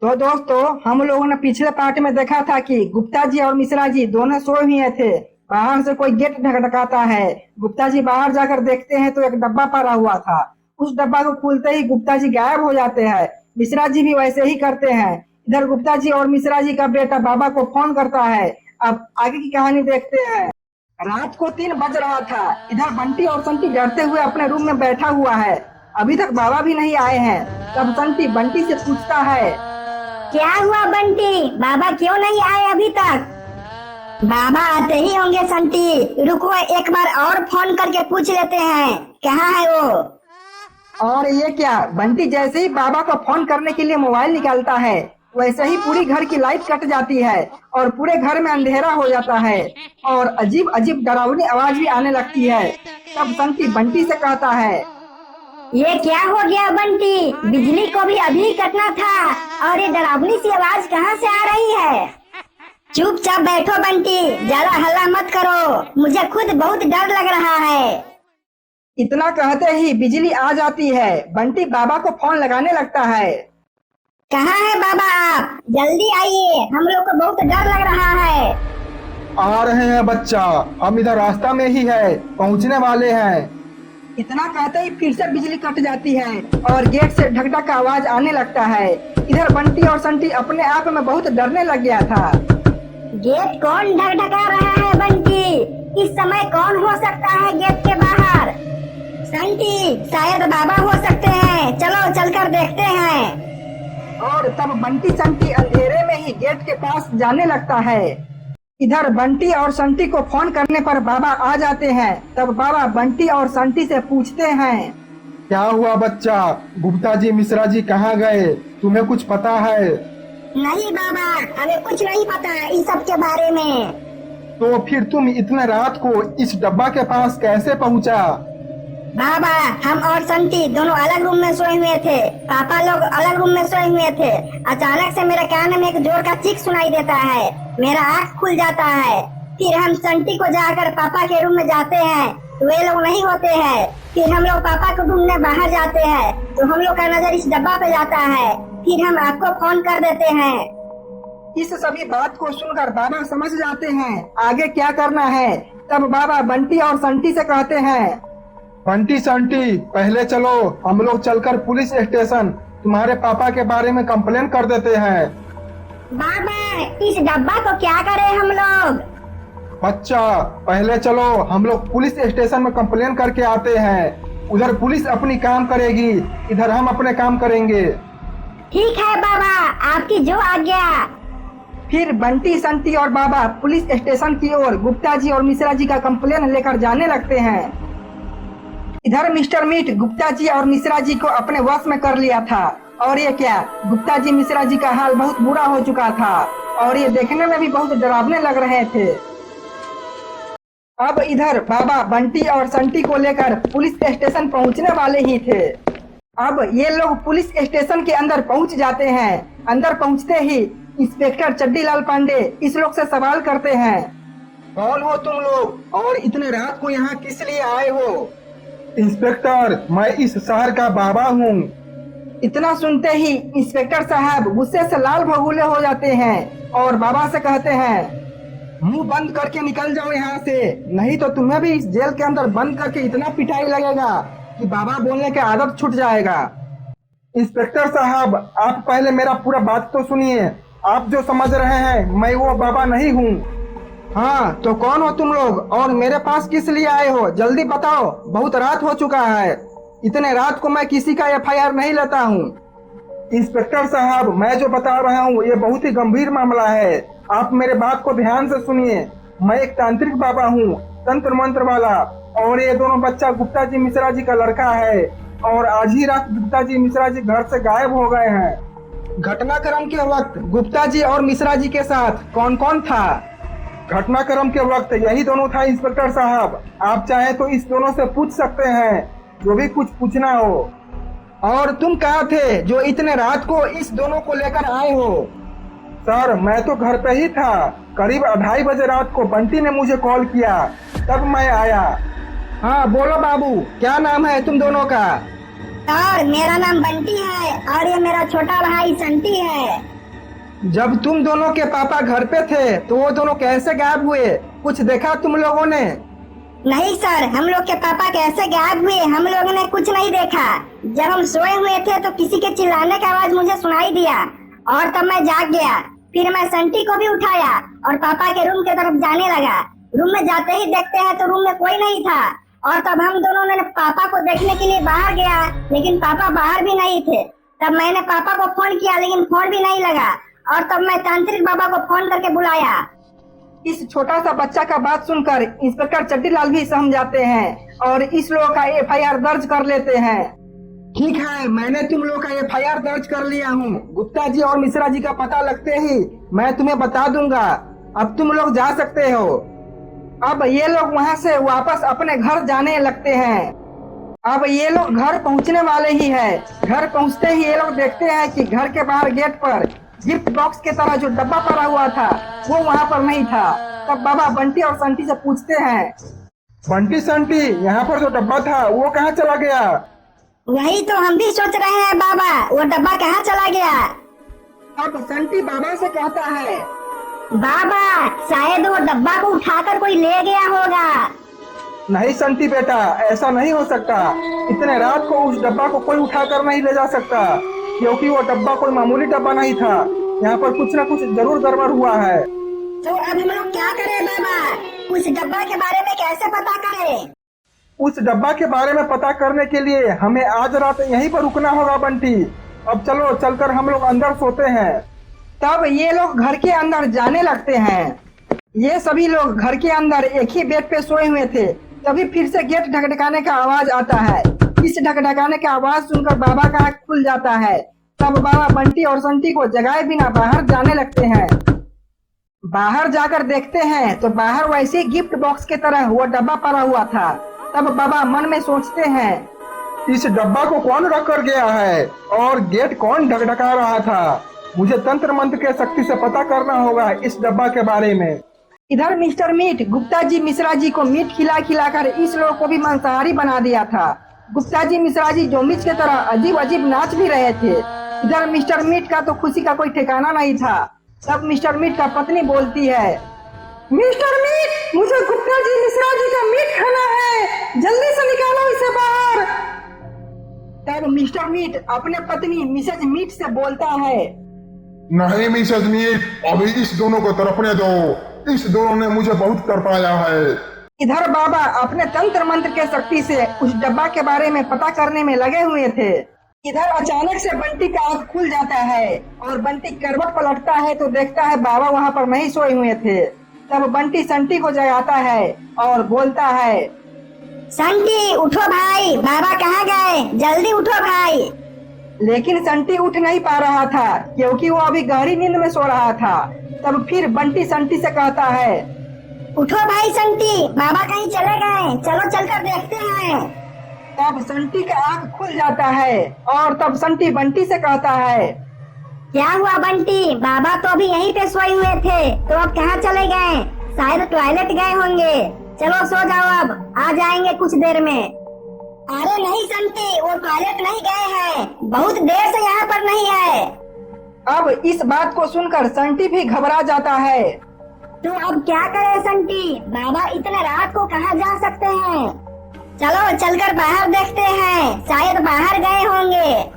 तो दोस्तों, हम लोगों ने पिछले पार्ट में देखा था कि गुप्ता जी और मिश्रा जी दोनों सोए हुए थे। बाहर से कोई गेट ढकढकाता है। गुप्ता जी बाहर जाकर देखते हैं तो एक डब्बा पड़ा हुआ था। उस डब्बा को खोलते ही गुप्ता जी गायब हो जाते हैं। मिश्रा जी भी वैसे ही करते हैं। इधर गुप्ता जी और मिश्रा जी का बेटा बाबा को फोन करता है। अब आगे की कहानी देखते हैं। रात को 3 बज रहा था। इधर बंटी और संटी डरते हुए अपने रूम में बैठा हुआ है। अभी तक बाबा भी नहीं आए हैं। तब संटी बंटी से पूछता है। क्या हुआ बंटी? बाबा क्यों नहीं आए अभी तक? बाबा आते ही होंगे संटी, रुको एक बार और फोन करके पूछ लेते हैं कहाँ है वो। और ये क्या, बंटी जैसे ही बाबा को फोन करने के लिए मोबाइल निकालता है वैसे ही पूरी घर की लाइट कट जाती है और पूरे घर में अंधेरा हो जाता है और अजीब अजीब डरावनी आवाज भी आने लगती है। तब संटी बंटी से कहता है। ये क्या हो गया बंटी? बिजली को भी अभी कटना था और ये डरावनी सी आवाज कहाँ से आ रही है? चुपचाप बैठो बंटी, ज्यादा हल्ला मत करो, मुझे खुद बहुत डर लग रहा है। इतना कहते ही बिजली आ जाती है। बंटी बाबा को फोन लगाने लगता है। कहाँ है बाबा आप? जल्दी आइए, हम लोग को बहुत डर लग रहा है। आ रहे हैं बच्चा, हम इधर रास्ता में ही है, पहुंचने वाले हैं। इतना कहते ही फिर से बिजली कट जाती है और गेट से ढक आवाज आने लगता है। इधर बंटी और संटी अपने आप में बहुत डरने लग गया था। गेट कौन ढकढका रहा है बंटी? इस समय कौन हो सकता है गेट के बाहर? संटी, शायद बाबा हो सकते हैं, चलो चलकर देखते हैं। और तब बंटी संटी अंधेरे में ही गेट के पास जाने लगता है। इधर बंटी और संटी को फोन करने पर बाबा आ जाते हैं। तब बाबा बंटी और संटी से पूछते हैं। क्या हुआ बच्चा? गुप्ता जी मिश्रा जी कहाँ गए? तुम्हें कुछ पता है? नहीं बाबा, हमें कुछ नहीं पता इन सब के बारे में। तो फिर तुम इतने रात को इस डब्बा के पास कैसे पहुँचा? बाबा, हम और संटी दोनों अलग रूम में सोए हुए थे। पापा लोग अलग रूम में सोए हुए थे। अचानक से मेरे कान में एक जोर का चीख सुनाई देता है। मेरा आँख खुल जाता है। फिर हम संटी को जाकर पापा के रूम में जाते हैं, वे लोग नहीं होते हैं। फिर हम लोग पापा को ढूंढने बाहर जाते हैं तो हम लोग का नजर इस डब्बा पे जाता है। फिर हम आपको फोन कर देते हैं। इस सभी बात को सुनकर बाबा समझ जाते हैं आगे क्या करना है। तब बाबा बंटी और संटी से कहते हैं। बंटी संटी, पहले चलो हम लोग चलकर पुलिस स्टेशन तुम्हारे पापा के बारे में कंप्लेन कर देते हैं। बाबा, इस डब्बा को क्या करें हम लोग? बच्चा, पहले चलो हम लोग पुलिस स्टेशन में कंप्लेन करके आते हैं। उधर पुलिस अपनी काम करेगी, इधर हम अपने काम करेंगे। ठीक है बाबा, आपकी जो आज्ञा। फिर बंटी संटी और बाबा पुलिस स्टेशन की ओर गुप्ता जी और मिश्रा जी का कंप्लेन लेकर जाने लगते हैं। इधर मिस्टर मीट गुप्ता जी और मिश्रा जी को अपने वश में कर लिया था। और ये क्या, गुप्ता जी मिश्रा जी का हाल बहुत बुरा हो चुका था और ये देखने में भी बहुत डरावने लग रहे थे। अब इधर बाबा बंटी और संटी को लेकर पुलिस स्टेशन पहुंचने वाले ही थे। अब ये लोग पुलिस स्टेशन के अंदर पहुंच जाते हैं। अंदर पहुंचते ही इंस्पेक्टर चड्डीलाल पांडे इस लोग से सवाल करते हैं। कौन हो तुम लोग और इतने रात को यहाँ किस लिए आए हो? इंस्पेक्टर, मैं इस शहर का बाबा हूँ। इतना सुनते ही इंस्पेक्टर साहब गुस्से से लाल भगोले हो जाते हैं और बाबा से कहते हैं। मुंह बंद करके निकल जाओ यहाँ से, नहीं तो तुम्हें भी इस जेल के अंदर बंद करके इतना पिटाई लगेगा कि बाबा बोलने की आदत छूट जाएगा। इंस्पेक्टर साहब, आप पहले मेरा पूरा बात तो सुनिए। आप जो समझ रहे हैं मैं वो बाबा नहीं हूँ। हाँ, तो कौन हो तुम लोग और मेरे पास किस लिए आए हो? जल्दी बताओ, बहुत रात हो चुका है। इतने रात को मैं किसी का FIR नहीं लेता हूँ। इंस्पेक्टर साहब, मैं जो बता रहा हूँ ये बहुत ही गंभीर मामला है। आप मेरे बात को ध्यान से सुनिए। मैं एक तांत्रिक बाबा हूँ, तंत्र मंत्र वाला, और ये दोनों बच्चा गुप्ता जी मिश्रा जी का लड़का है और आज ही रात गुप्ता जी मिश्रा जी घर से गायब हो गए हैं। घटनाक्रम के वक्त गुप्ता जी और मिश्रा जी के साथ कौन कौन था? घटनाक्रम के वक्त यही दोनों था इंस्पेक्टर साहब। आप चाहे तो इस दोनों से पूछ सकते हैं जो भी कुछ पूछना हो। और तुम कहाँ थे जो इतने रात को इस दोनों को लेकर आए हो? सर, मैं तो घर पे ही था। करीब 2:30 बजे रात को बंटी ने मुझे कॉल किया, तब मैं आया। हाँ बोलो बाबू, क्या नाम है तुम दोनों का? और मेरा नाम बंटी है और ये मेरा छोटा भाई संटी है। जब तुम दोनों के पापा घर पे थे तो वो दोनों कैसे गायब हुए? कुछ देखा तुम लोगों ने? नहीं सर, हम लोग के पापा कैसे गायब हुए हम लोगों ने कुछ नहीं देखा। जब हम सोए हुए थे तो किसी के चिल्लाने का आवाज मुझे सुनाई दिया और तब मैं जाग गया। फिर मैं संटी को भी उठाया और पापा के रूम के तरफ जाने लगा। रूम में जाते ही देखते हैं तो रूम में कोई नहीं था और तब हम दोनों ने पापा को देखने के लिए बाहर गया, लेकिन पापा बाहर भी नहीं थे। तब मैंने पापा को फोन किया लेकिन फोन भी नहीं लगा और तब मैं तांत्रिक बाबा को फोन करके बुलाया। इस छोटा सा बच्चा का बात सुनकर इंस्पेक्टर चट्टीलाल भी समझ जाते हैं और इस लोगों का एफआईआर दर्ज कर लेते हैं। ठीक है, मैंने तुम लोग का एफआईआर दर्ज कर लिया हूँ। गुप्ता जी और मिश्रा जी का पता लगते ही मैं तुम्हें बता दूंगा। अब तुम लोग जा सकते हो। अब ये लोग वहाँ से वापस अपने घर जाने लगते हैं। अब ये लोग घर पहुँचने वाले ही है। घर पहुँचते ही ये लोग देखते हैं कि घर के बाहर गेट पर गिफ्ट बॉक्स के तरह जो डब्बा पड़ा हुआ था वो वहाँ पर नहीं था। तब बाबा बंटी और संटी से पूछते हैं, बंटी संटी, यहाँ पर जो डब्बा था वो कहाँ चला गया? वही तो हम भी सोच रहे हैं बाबा, वो डब्बा कहाँ चला गया। अब संटी बाबा से कहता है, बाबा शायद वो डब्बा को उठाकर कोई ले गया होगा। नहीं संटी बेटा, ऐसा नहीं हो सकता। इतने रात को उस डब्बा को कोई उठाकर नहीं ले जा सकता, क्योंकि वो डब्बा कोई मामूली डब्बा नहीं था। यहाँ पर कुछ न कुछ जरूर गड़बड़ हुआ है। तो अब हम लोग क्या करें बाबा? उस डब्बा के बारे में कैसे पता करें? उस डब्बा के बारे में पता करने के लिए हमें आज रात यहीं पर रुकना होगा बंटी। अब चलो, चलकर हम लोग अंदर सोते हैं। तब ये लोग घर के अंदर जाने लगते हैं। ये सभी लोग घर के अंदर एक ही बेड पे सोए हुए थे। तभी फिर से गेट ढकढकाने का आवाज आता है। इस ढकढकाने का आवाज सुनकर बाबा का आँख खुल जाता है। तब बाबा बंटी और संटी को जगाए बिना बाहर जाने लगते हैं। बाहर जाकर देखते हैं तो बाहर वैसे गिफ्ट बॉक्स की तरह वो डब्बा पड़ा हुआ था। तब बाबा मन में सोचते हैं, इस डब्बा को कौन रख कर गया है और गेट कौन ढकढका रहा था? मुझे तंत्र मंत्र के शक्ति से पता करना होगा इस डब्बा के बारे में। इधर मिस्टर मीट गुप्ता जी मिश्रा जी को मीट खिला खिलाकर इस लोग को भी मांसाहारी बना दिया था। गुप्ता जी मिश्रा जी जोमिच की तरह अजीब अजीब नाच भी रहे थे। इधर मिस्टर मीट का तो खुशी का कोई ठिकाना नहीं था। तब मिस्टर मीट का पत्नी बोलती है, मिस्टर मीट, मुझे गुप्ता जी मिश्रा जी का मीट खाना है, जल्दी से निकालो इसे बाहर। तब मिस्टर मीट अपने पत्नी मिसेज मीट से बोलता है, नहीं मिसेज मीट, अभी इस दोनों को तड़पने दो। इस दोनों ने मुझे बहुत तड़पाया है। इधर बाबा अपने तंत्र मंत्र के शक्ति से उस डब्बा के बारे में पता करने में लगे हुए थे। इधर अचानक से बंटी का आँख खुल जाता है और बंटी करवट पलटता है तो देखता है बाबा वहाँ पर नहीं सोए हुए थे। तब बंटी संटी को जगाता है और बोलता है, संटी उठो भाई, बाबा कहाँ गए, जल्दी उठो भाई। लेकिन संटी उठ नहीं पा रहा था क्योंकि वो अभी गहरी नींद में सो रहा था। तब फिर बंटी संटी से कहता है, उठो भाई संटी, बाबा कहीं चले गए, चलो चलकर देखते हैं। तब संटी का आँख खुल जाता है और तब संटी बंटी से कहता है, क्या हुआ बंटी, बाबा तो अभी यहीं पे सोए हुए थे, तो अब कहाँ चले गए? शायद टॉयलेट गए होंगे। चलो सो जाओ, अब आ जाएंगे कुछ देर में। अरे नहीं संटी, वो टॉयलेट नहीं गए हैं, बहुत देर से यहाँ पर नहीं है। अब इस बात को सुनकर संटी भी घबरा जाता है। तो अब क्या करें संटी, बाबा इतने रात को कहाँ जा सकते हैं? चलो चलकर बाहर देखते हैं, शायद बाहर गए होंगे।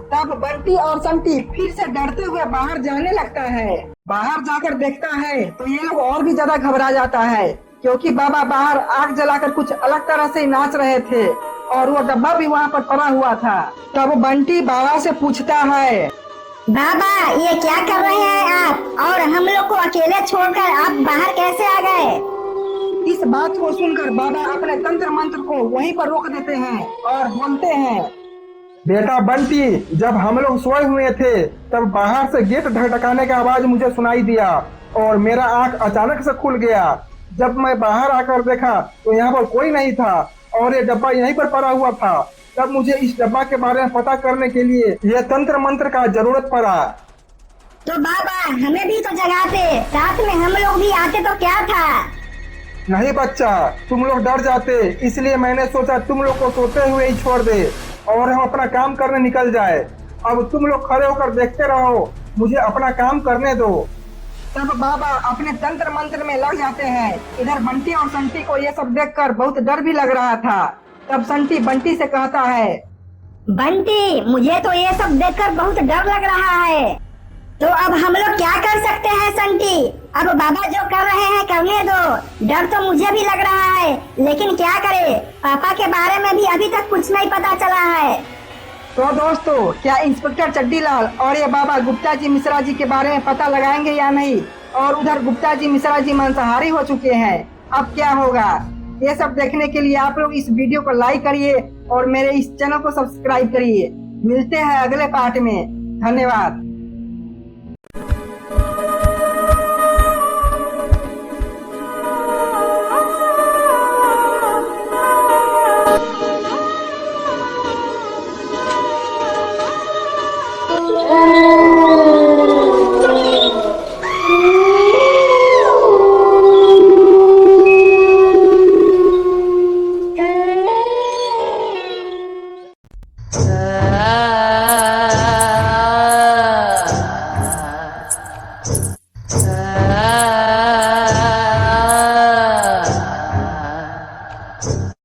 तब बंटी और संटी फिर से डरते हुए बाहर जाने लगता है। बाहर जाकर देखता है तो ये लोग और भी ज्यादा घबरा जाता है क्योंकि बाबा बाहर आग जलाकर कुछ अलग तरह से नाच रहे थे और वो डब्बा भी वहाँ पर पड़ा हुआ था। तब बंटी बाबा से पूछता है, बाबा ये क्या कर रहे हैं आप, और हम लोग को अकेले छोड़कर आप बाहर कैसे आ गए? इस बात को सुनकर बाबा अपने तंत्र मंत्र को वहीं पर रोक देते हैं और बोलते हैं, बेटा बंटी, जब हम लोग सोए हुए थे तब बाहर से गेट ढकढकाने का आवाज मुझे सुनाई दिया और मेरा आंख अचानक से खुल गया। जब मैं बाहर आकर देखा तो यहाँ पर कोई नहीं था और ये डब्बा यहीं पर पड़ा हुआ था। तब मुझे इस डब्बा के बारे में पता करने के लिए यह तंत्र मंत्र का जरूरत पड़ा। तो बाबा हमें भी तो जगाते, साथ में हम लोग भी आते तो क्या था? नहीं बच्चा, तुम लोग डर जाते, इसलिए मैंने सोचा तुम लोग को सोते हुए ही छोड़ दे। और हम अपना काम करने निकल जाए। अब तुम लोग खड़े होकर देखते रहो, मुझे अपना काम करने दो। तब बाबा अपने तंत्र मंत्र में लग जाते हैं। इधर बंटी और संटी को ये सब देखकर बहुत डर भी लग रहा था। तब संटी बंटी से कहता है, बंटी, मुझे तो ये सब देखकर बहुत डर लग रहा है। तो अब हम लोग क्या कर सकते हैं संटी? अब बाबा जो कर रहे हैं करने दो। डर तो मुझे भी लग रहा है, लेकिन क्या करें, पापा के बारे में भी अभी तक कुछ नहीं पता चला है। तो दोस्तों, क्या इंस्पेक्टर चड्डीलाल और ये बाबा गुप्ता जी मिश्रा जी के बारे में पता लगाएंगे या नहीं? और उधर गुप्ता जी मिश्रा जी मांसाहारी हो चुके हैं, अब क्या होगा? ये सब देखने के लिए आप लोग इस वीडियो को लाइक करिए और मेरे इस चैनल को सब्सक्राइब करिए। मिलते हैं अगले पार्ट में। धन्यवाद। Oh